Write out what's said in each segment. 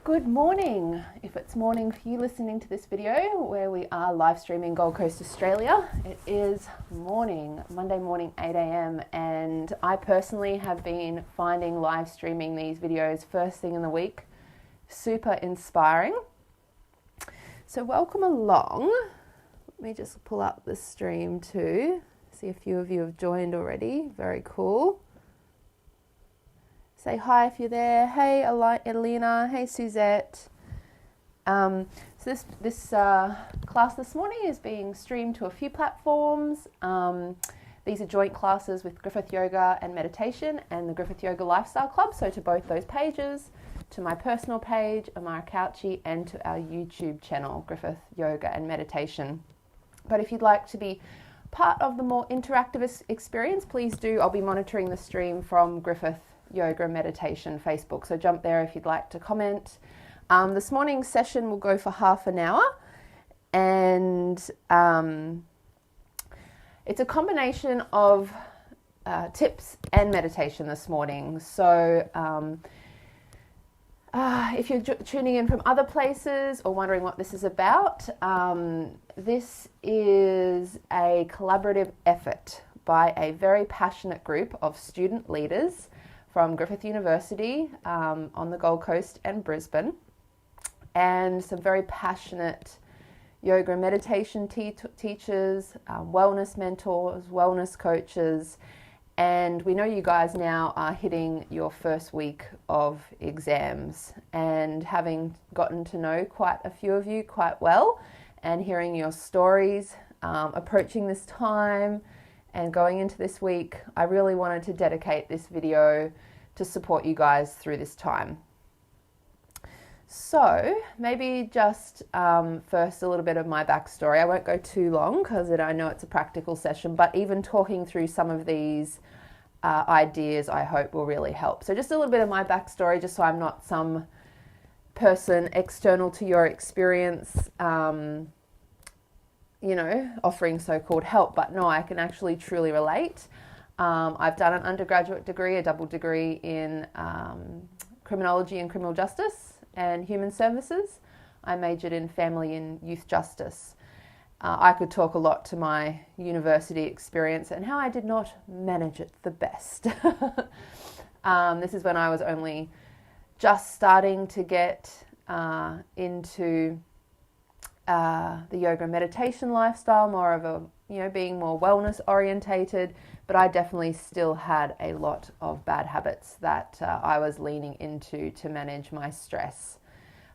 Good morning, if it's morning for you listening to this video where we are live streaming Gold Coast, Australia. It is morning, Monday morning, 8 a.m. and I personally have been finding live streaming these videos first thing in the week super inspiring. So welcome along. Let me just pull up the stream too. See a few of you have joined already. Very cool. Say hi if you're there. Hey, Elena. Hey, Suzette. So this class this morning is being streamed to a few platforms. These are joint classes with Griffith Yoga and Meditation and the Griffith Yoga Lifestyle Club. So to both those pages, to my personal page, Amara, and to our YouTube channel, Griffith Yoga and Meditation. But if you'd like to be part of the more interactive experience, please do. I'll be monitoring the stream from Griffith Yoga and Meditation Facebook, so jump there if you'd like to comment. This morning's session will go for half an hour, and it's a combination of tips and meditation this morning. So if you're tuning in from other places or wondering what this is about, this is a collaborative effort by a very passionate group of student leaders from Griffith University on the Gold Coast and Brisbane, and some very passionate yoga and meditation teachers, wellness mentors, wellness coaches, and we know you guys now are hitting your first week of exams, and having gotten to know quite a few of you quite well and hearing your stories approaching this time and going into this week, I really wanted to dedicate this video to support you guys through this time. So maybe just first a little bit of my backstory. I won't go too long because I know it's a practical session, but even talking through some of these ideas I hope will really help. So just a little bit of my backstory, just so I'm not some person external to your experience, offering so-called help, but no, I can actually truly relate. I've done an undergraduate degree, a double degree in criminology and criminal justice and human services. I majored in family and youth justice. I could talk a lot to my university experience and how I did not manage it the best. This is when I was only just starting to get into the yoga and meditation lifestyle, more of a, being more wellness orientated, but I definitely still had a lot of bad habits that I was leaning into to manage my stress.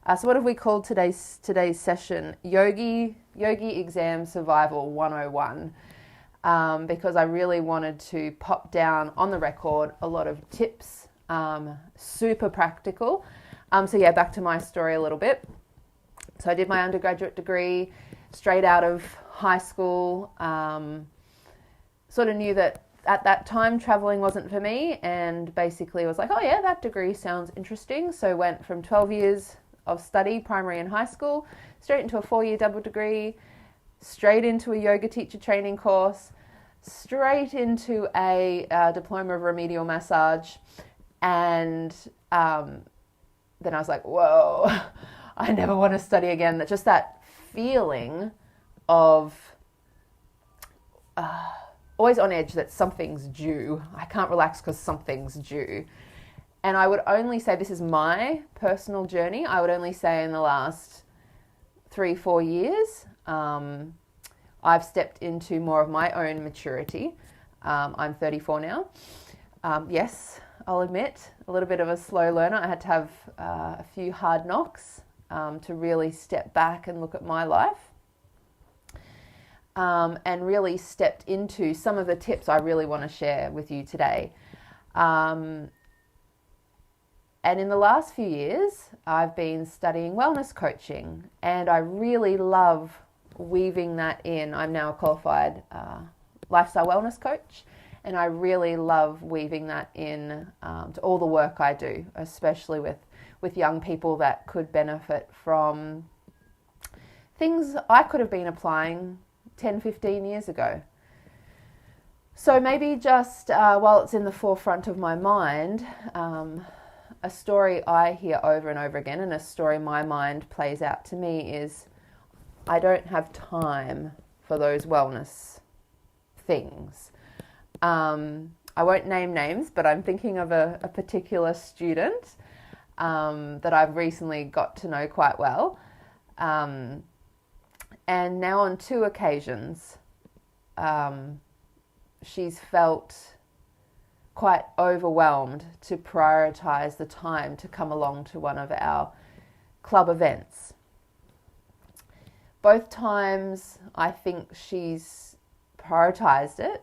So what have we called today's session? Yogi Exam Survival 101, because I really wanted to pop down on the record a lot of tips, super practical. Back to my story a little bit. So I did my undergraduate degree straight out of high school. Sort of knew that at that time traveling wasn't for me, and basically was like, oh yeah, that degree sounds interesting. So went from 12 years of study, primary and high school, straight into a 4-year double degree, straight into a yoga teacher training course, straight into a diploma of remedial massage, and then I was like, whoa, I never want to study again. Just that feeling of always on edge that something's due. I can't relax because something's due. And I would only say, this is my personal journey, I would only say in the last 3-4 years, I've stepped into more of my own maturity. I'm 34 now. Yes, I'll admit, a little bit of a slow learner. I had to have a few hard knocks to really step back and look at my life. And really stepped into some of the tips I really want to share with you today. And in the last few years, I've been studying wellness coaching, and I really love weaving that in. I'm now a qualified lifestyle wellness coach, and I really love weaving that in to all the work I do, especially with young people that could benefit from things I could have been applying 10, 15 years ago. So maybe just while it's in the forefront of my mind, a story I hear over and over again, and a story my mind plays out to me, is I don't have time for those wellness things. I won't name names, but I'm thinking of a particular student that I've recently got to know quite well. And now on 2 occasions, she's felt quite overwhelmed to prioritize the time to come along to one of our club events. Both times I think she's prioritized it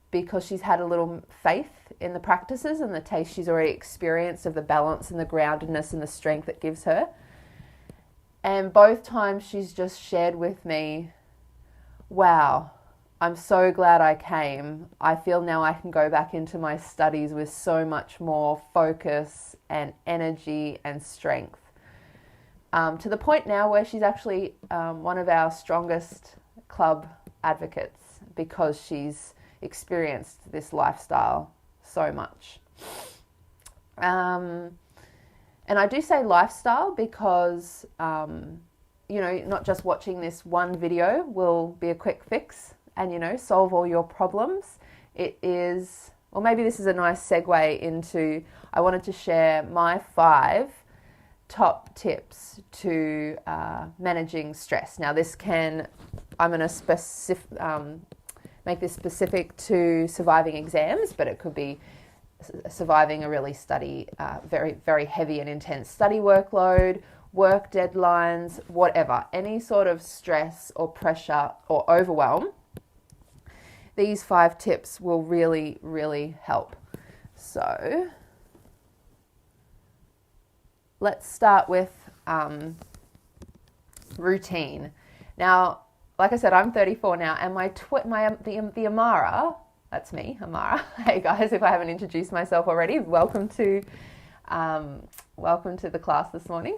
because she's had a little faith in the practices and the taste she's already experienced of the balance and the groundedness and the strength it gives her. And both times she's just shared with me, wow, I'm so glad I came. I feel now I can go back into my studies with so much more focus and energy and strength. To the point now where she's actually one of our strongest club advocates because she's experienced this lifestyle so much. And I do say lifestyle because, not just watching this one video will be a quick fix and, solve all your problems. It is, or maybe this is a nice segue into, I wanted to share my 5 top tips to managing stress. Now I'm going to make this specific to surviving exams, but it could be surviving a really very, very heavy and intense study workload, work deadlines, whatever, any sort of stress or pressure or overwhelm. These 5 tips will really, really help. So let's start with routine. Now, like I said, I'm 34 now, and the Amara, that's me, Amara. Hey guys, if I haven't introduced myself already, welcome to the class this morning.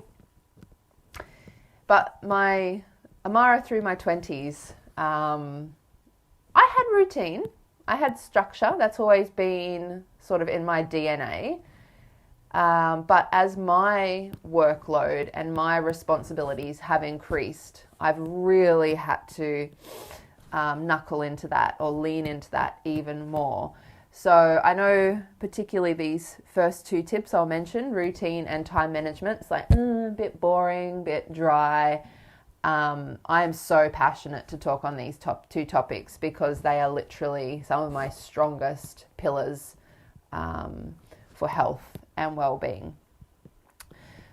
But my Amara through my 20s, I had routine, I had structure. That's always been sort of in my DNA. But as my workload and my responsibilities have increased, I've really had to knuckle into that or lean into that even more. So I know particularly these first 2 tips I'll mention, routine and time management, it's like a bit boring, a bit dry. I am so passionate to talk on these top 2 topics because they are literally some of my strongest pillars for health and well-being.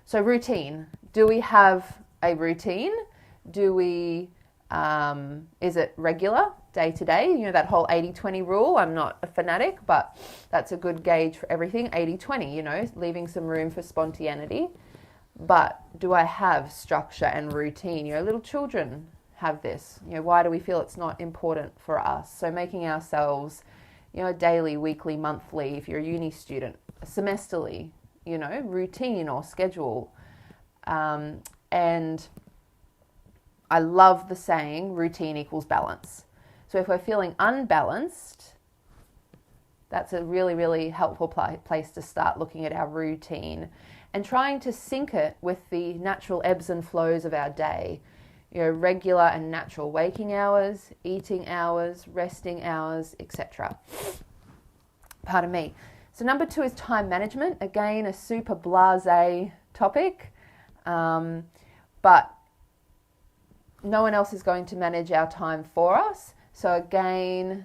So routine. Do we have a routine? Do we, is it regular, day to day? That whole 80-20 rule, I'm not a fanatic, but that's a good gauge for everything. 80-20, leaving some room for spontaneity. But do I have structure and routine? Little children have this. Why do we feel it's not important for us? So making ourselves, daily, weekly, monthly, if you're a uni student, semesterly, routine or schedule. And I love the saying, routine equals balance. So if we're feeling unbalanced, that's a really, really helpful place to start looking at our routine and trying to sync it with the natural ebbs and flows of our day. Regular and natural waking hours, eating hours, resting hours, etc. Pardon me. So number 2 is time management. Again, a super blasé topic, but no one else is going to manage our time for us. So again,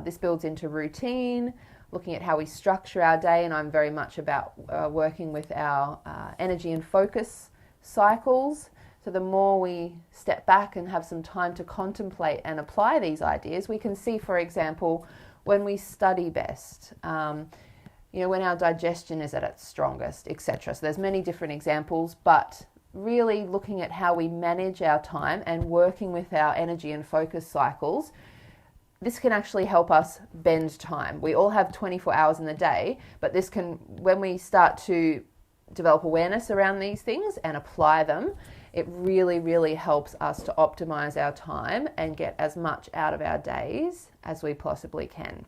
this builds into routine, looking at how we structure our day, and I'm very much about working with our energy and focus cycles. So the more we step back and have some time to contemplate and apply these ideas, we can see, for example, when we study best, when our digestion is at its strongest, etc. So there's many different examples, but really looking at how we manage our time and working with our energy and focus cycles, this can actually help us bend time. We all have 24 hours in the day, but this can, when we start to develop awareness around these things and apply them, it really, really helps us to optimize our time and get as much out of our days as we possibly can.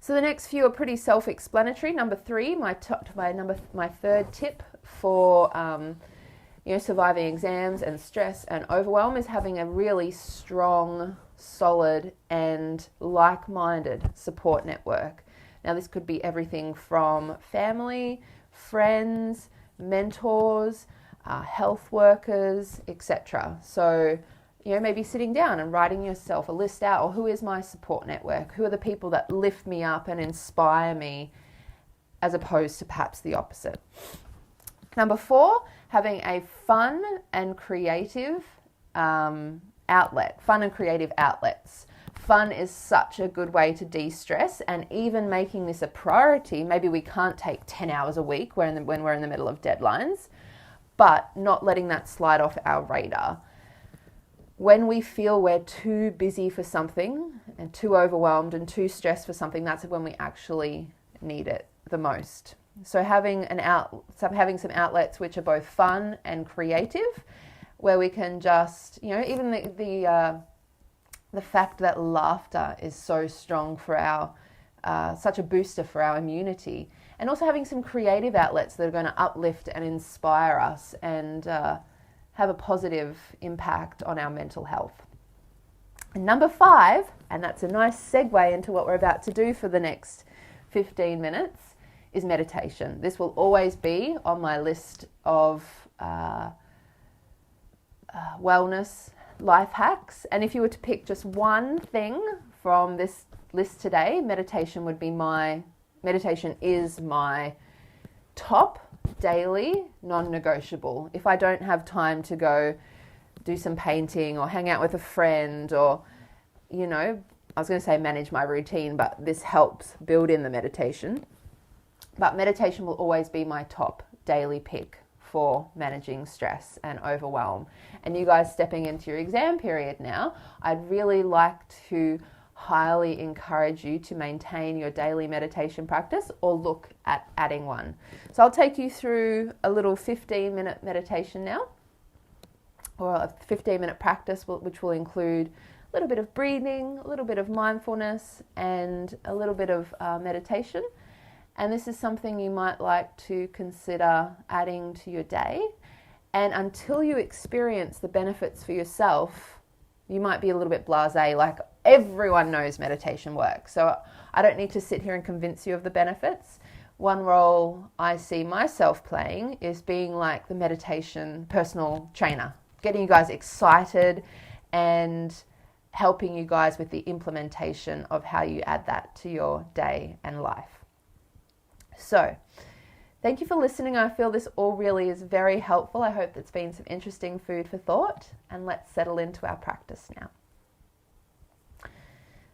So the next few are pretty self-explanatory. Number 3, my third tip for surviving exams and stress and overwhelm is having a really strong, solid and like-minded support network. Now this could be everything from family, friends, mentors, health workers, etc. So, maybe sitting down and writing yourself a list out, or who is my support network? Who are the people that lift me up and inspire me, as opposed to perhaps the opposite? Number 4, having a fun and creative outlet. Fun and creative outlets. Fun is such a good way to de-stress, and even making this a priority. Maybe we can't take 10 hours a week when we're in the middle of deadlines, but not letting that slide off our radar. When we feel we're too busy for something and too overwhelmed and too stressed for something, that's when we actually need it the most. So having some outlets which are both fun and creative, where we can just, even the fact that laughter is so strong for our, such a booster for our immunity, and also having some creative outlets that are going to uplift and inspire us and have a positive impact on our mental health. And number 5, and that's a nice segue into what we're about to do for the next 15 minutes, is meditation. This will always be on my list of wellness life hacks. And if you were to pick just one thing from this list today, meditation is my top daily non-negotiable. If I don't have time to go do some painting or hang out with a friend, or I was going to say manage my routine, but this helps build in the meditation. But meditation will always be my top daily pick for managing stress and overwhelm. And you guys stepping into your exam period now, I'd really like to highly encourage you to maintain your daily meditation practice or look at adding one. So I'll take you through a little 15-minute meditation now, or a 15-minute practice, which will include a little bit of breathing, a little bit of mindfulness, and a little bit of meditation. And this is something you might like to consider adding to your day. And until you experience the benefits for yourself, you might be a little bit blasé, like everyone knows meditation works. So I don't need to sit here and convince you of the benefits. One role I see myself playing is being like the meditation personal trainer, getting you guys excited and helping you guys with the implementation of how you add that to your day and life. So, thank you for listening. I feel this all really is very helpful. I hope it's been some interesting food for thought, and let's settle into our practice now.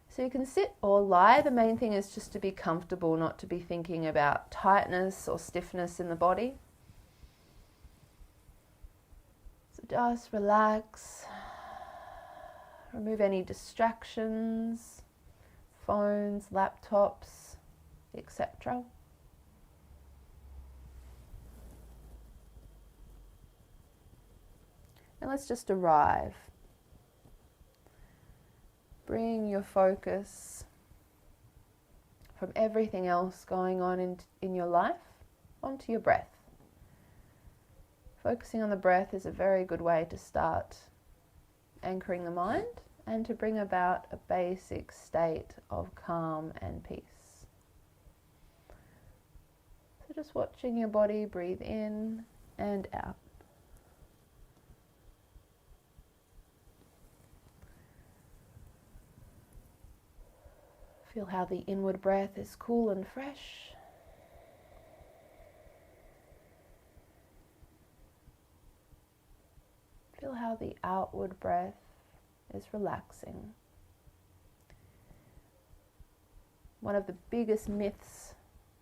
So you can sit or lie. The main thing is just to be comfortable, not to be thinking about tightness or stiffness in the body. So just relax. Remove any distractions, phones, laptops, etc. And let's just arrive. Bring your focus from everything else going on in your life onto your breath. Focusing on the breath is a very good way to start anchoring the mind and to bring about a basic state of calm and peace. So just watching your body breathe in and out. Feel how the inward breath is cool and fresh. Feel how the outward breath is relaxing. One of the biggest myths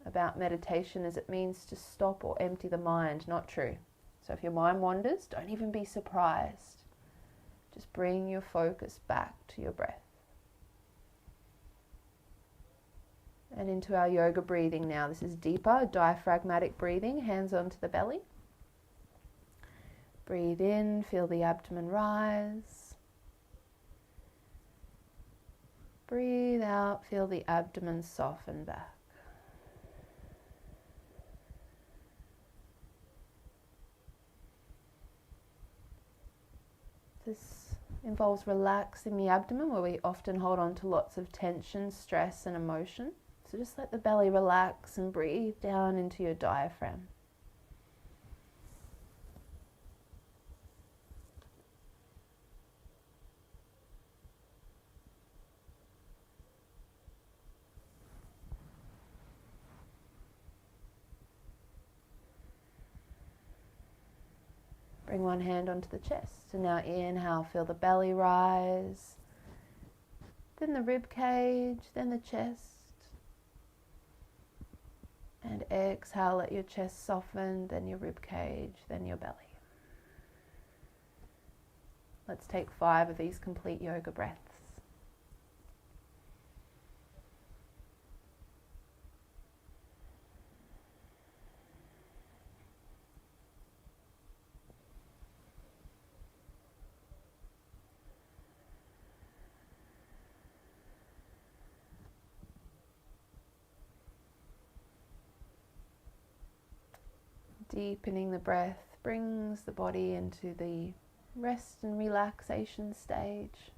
about meditation is it means to stop or empty the mind. Not true. So if your mind wanders, don't even be surprised. Just bring your focus back to your breath. And into our yoga breathing now. This is deeper, diaphragmatic breathing, hands onto the belly. Breathe in, feel the abdomen rise. breathe out, feel the abdomen soften back. This involves relaxing the abdomen, where we often hold on to lots of tension, stress and emotion. So just let the belly relax and breathe down into your diaphragm. Bring one hand onto the chest. And now inhale, feel the belly rise, then the rib cage, then the chest. And exhale, let your chest soften, then your rib cage, then your belly. Let's take 5 of these complete yoga breaths. Deepening the breath brings the body into the rest and relaxation stage.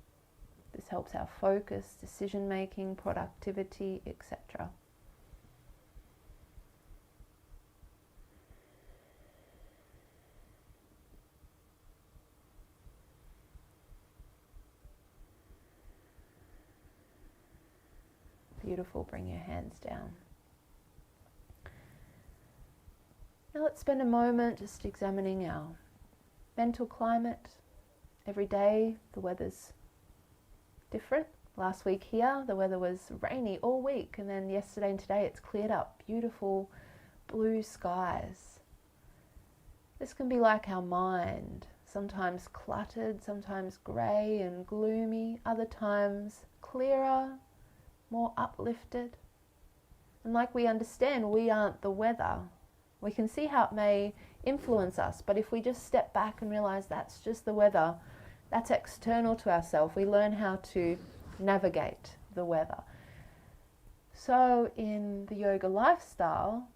This helps our focus, decision making, productivity, etc. Beautiful, bring your hands down. Now let's spend a moment just examining our mental climate. Every day the weather's different. Last week here the weather was rainy all week, and then yesterday and today it's cleared up. Beautiful blue skies. This can be like our mind, sometimes cluttered, sometimes grey and gloomy, other times clearer, more uplifted. And like we understand, we aren't the weather. We can see how it may influence us, but if we just step back and realize that's just the weather, that's external to ourselves, we learn how to navigate the weather. So in the yoga lifestyle,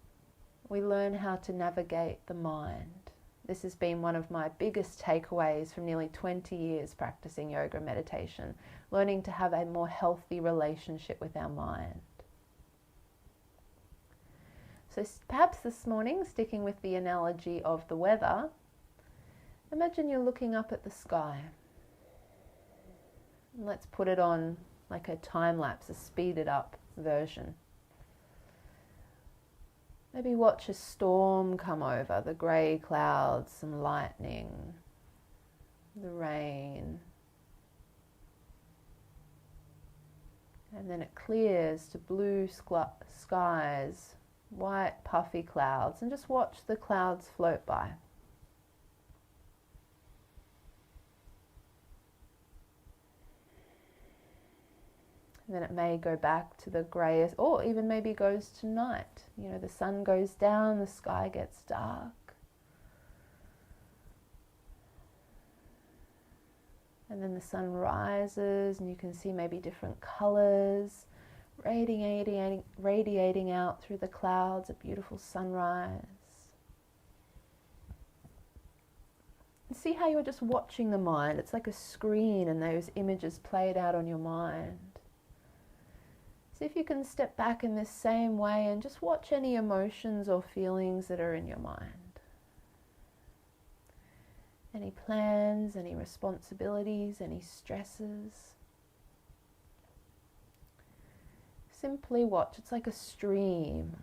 we learn how to navigate the mind. This has been one of my biggest takeaways from nearly 20 years practicing yoga and meditation, learning to have a more healthy relationship with our mind. So perhaps this morning, sticking with the analogy of the weather, imagine you're looking up at the sky. And let's put it on like a time lapse, a speeded up version. Maybe watch a storm come over, the grey clouds, some lightning, the rain. And then it clears to blue skies, white puffy clouds, and just watch the clouds float by. And then it may go back to the greyest, or even maybe goes to night. You know, the sun goes down, the sky gets dark. And then the sun rises and you can see maybe different colours radiating out through the clouds, a beautiful sunrise. And see how you're just watching the mind. It's like a screen and those images played out on your mind. See if you can step back in this same way and just watch any emotions or feelings that are in your mind. Any plans, any responsibilities, any stresses. Simply watch. It's like a stream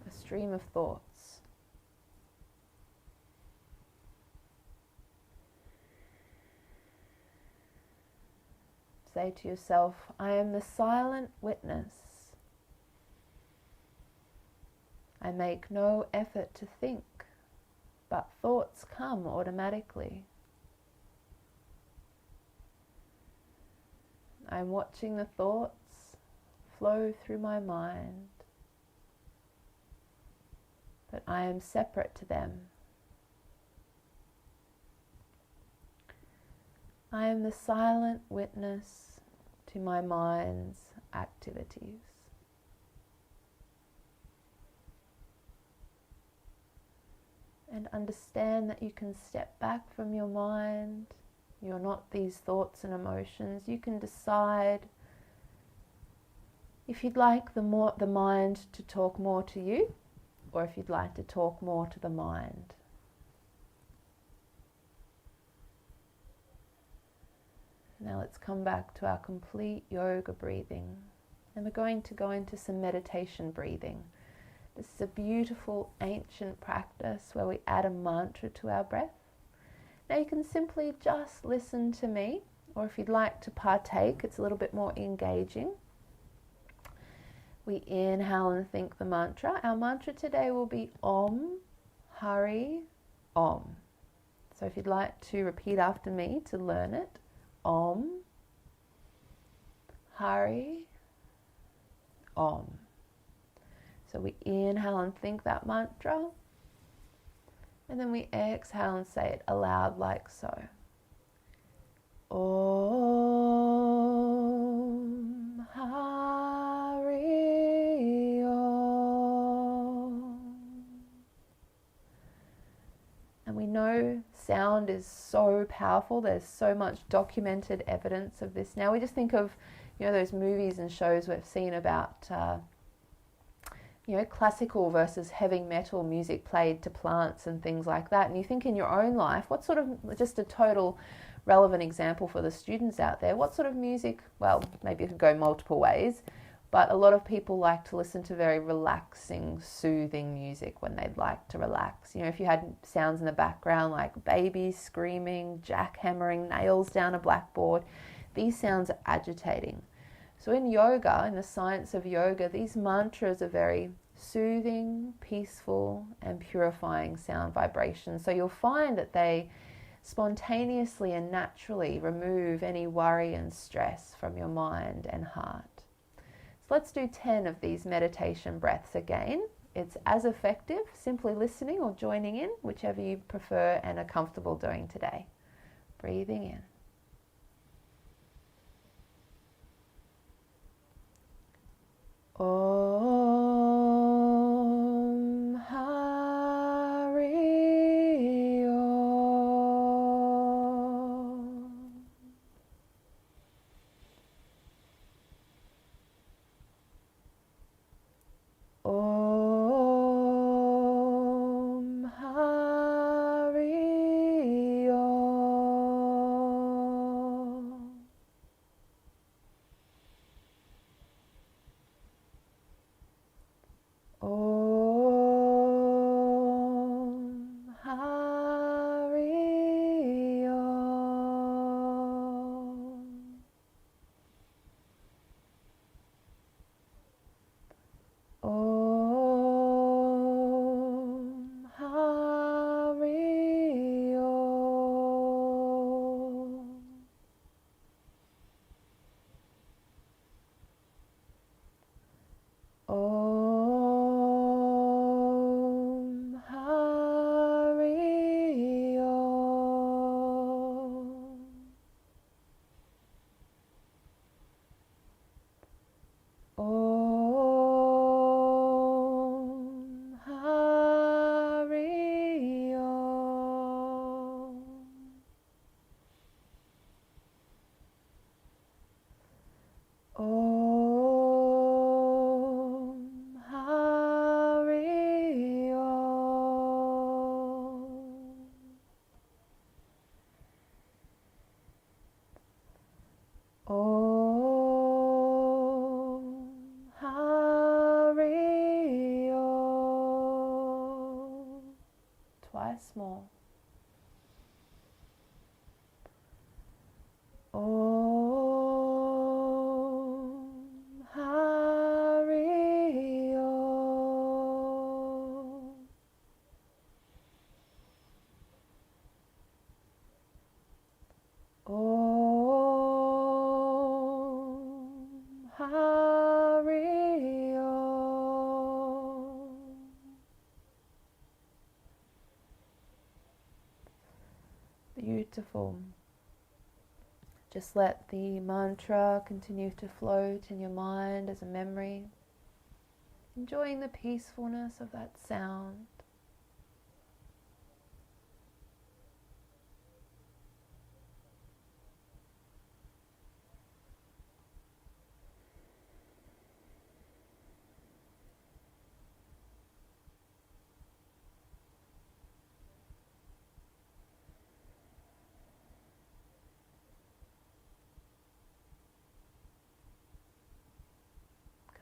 of thoughts. Say to yourself, I am the silent witness. I make no effort to think, but thoughts come automatically. I'm watching the thoughts flow through my mind, but I am separate to them. I am the silent witness to my mind's activities. And understand that you can step back from your mind. You're not these thoughts and emotions. You can decide if you'd like the mind to talk more to you, or if you'd like to talk more to the mind. Now let's come back to our complete yoga breathing. And we're going to go into some meditation breathing. This is a beautiful ancient practice where we add a mantra to our breath. Now you can simply just listen to me, or if you'd like to partake, it's a little bit more engaging. We inhale and think the mantra. Our mantra today will be Om, Hari, Om. So if you'd like to repeat after me to learn it, Om, Hari, Om. So we inhale and think that mantra, and then we exhale and say it aloud like so. Om, Hari, Om. And we know sound is so powerful. There's so much documented evidence of this now. We just think of, those movies and shows we've seen about classical versus heavy metal music played to plants and things like that. And you think in your own life, what sort of, just a total relevant example for the students out there, what sort of music, well, maybe it could go multiple ways, but a lot of people like to listen to very relaxing, soothing music when they'd like to relax. If you had sounds in the background like babies screaming, jackhammering, nails down a blackboard, these sounds are agitating. So in yoga, in the science of yoga, these mantras are very soothing, peaceful, and purifying sound vibrations. So you'll find that they spontaneously and naturally remove any worry and stress from your mind and heart. So let's do 10 of these meditation breaths again. It's as effective simply listening or joining in, whichever you prefer and are comfortable doing today. Breathing in. Om, Hari, Om. Om, Hari, Om. Om, Hari, Om. Om, Hari, Om. Om, Hari, Om. Om, Hari, Om. Om, Hari, Om. Om, Hari, Om. Twice more. Om, Hari, Om. Om, Hari, Om. Beautiful. Just let the mantra continue to float in your mind as a memory, enjoying the peacefulness of that sound.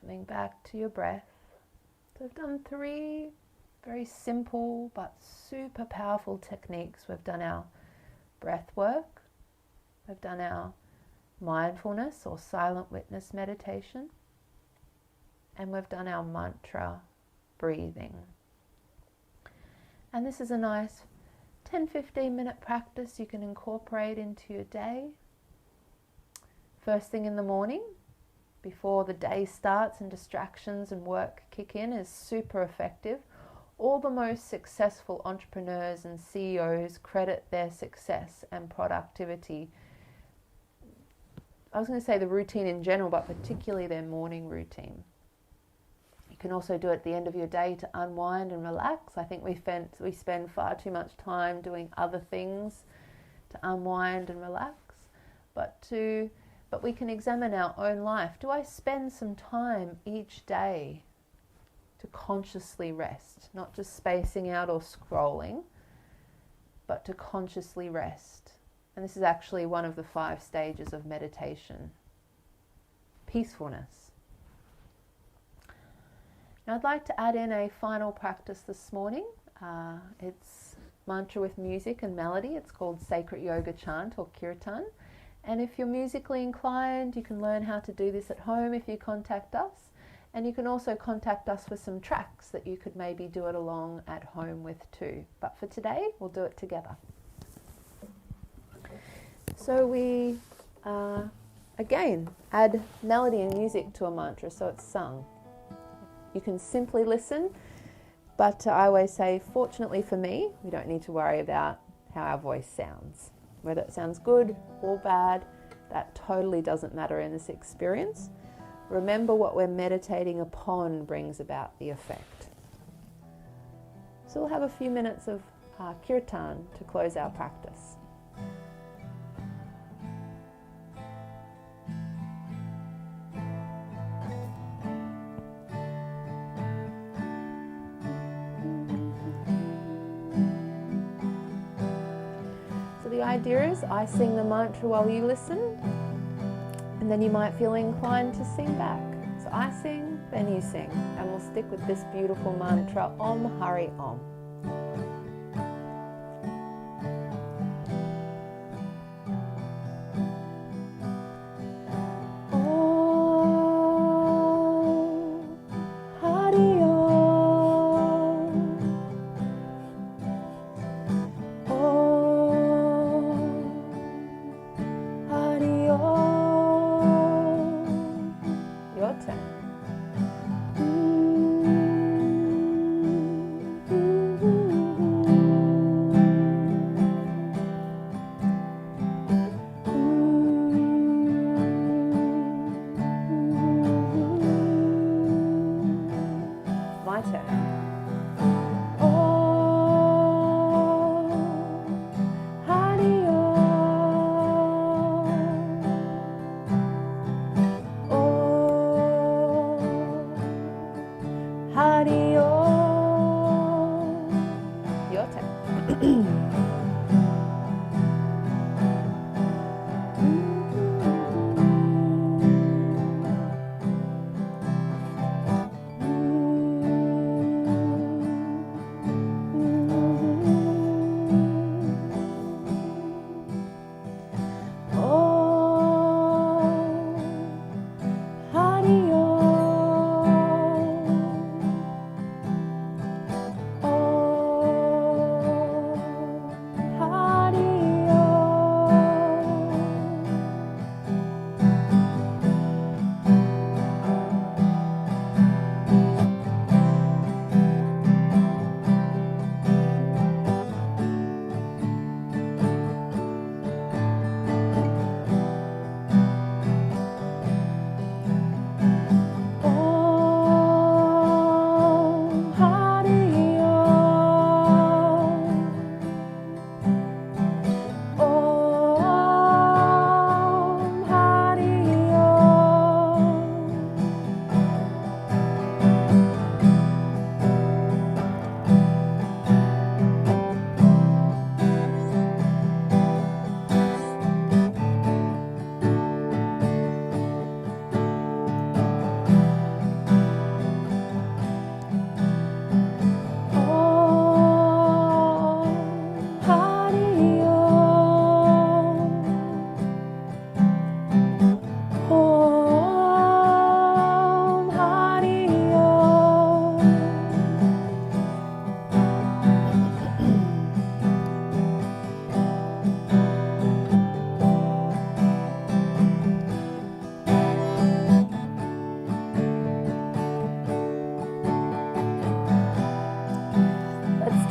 Coming back to your breath. So we've done 3 very simple but super powerful techniques. We've done our breath work, we've done our mindfulness or silent witness meditation, and we've done our mantra breathing. And this is a nice 10-15 minute practice you can incorporate into your day. First thing in the morning, before the day starts and distractions and work kick in, is super effective. All the most successful entrepreneurs and CEOs credit their success and productivity. I was going to say the routine in general, but particularly their morning routine. You can also do it at the end of your day to unwind and relax. I think we spend far too much time doing other things to unwind and relax, but we can examine our own life. Do I spend some time each day to consciously rest? Not just spacing out or scrolling, but to consciously rest. And this is actually one of the 5 stages of meditation. Peacefulness. Now I'd like to add in a final practice this morning. It's mantra with music and melody. It's called Sacred Yoga Chant or Kirtan. And if you're musically inclined, you can learn how to do this at home if you contact us. And you can also contact us for some tracks that you could maybe do it along at home with too. But for today, we'll do it together. So we, again, add melody and music to a mantra so it's sung. You can simply listen, but I always say, fortunately for me, we don't need to worry about how our voice sounds. Whether it sounds good or bad, that totally doesn't matter in this experience. Remember, what we're meditating upon brings about the effect. So we'll have a few minutes of kirtan to close our practice. The idea is I sing the mantra while you listen, and then you might feel inclined to sing back. So I sing, then you sing, and we'll stick with this beautiful mantra, Om Hari Om.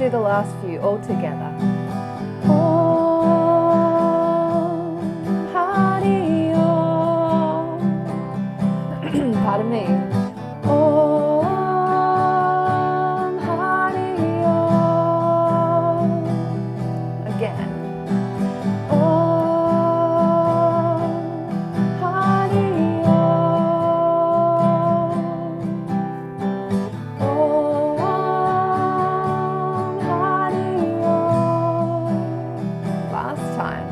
do the last few all together. Pardon me. Again. Last time.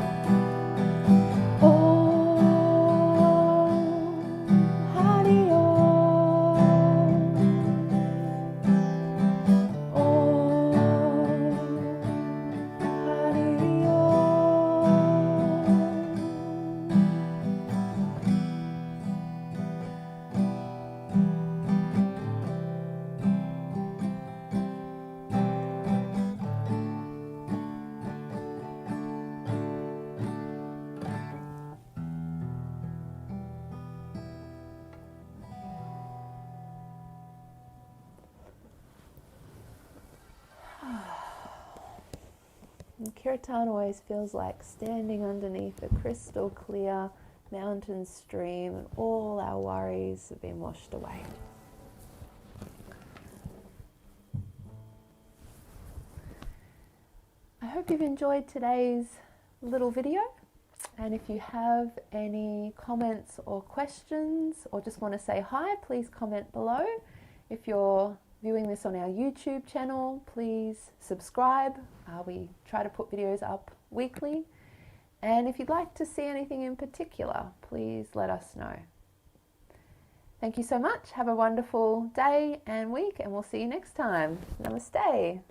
And Kirtan always feels like standing underneath a crystal clear mountain stream and all our worries have been washed away. I hope you've enjoyed today's little video, and if you have any comments or questions or just want to say hi, please comment below. If you're viewing this on our YouTube channel, please subscribe. We try to put videos up weekly. And if you'd like to see anything in particular, please let us know. Thank you so much. Have a wonderful day and week, and we'll see you next time. Namaste.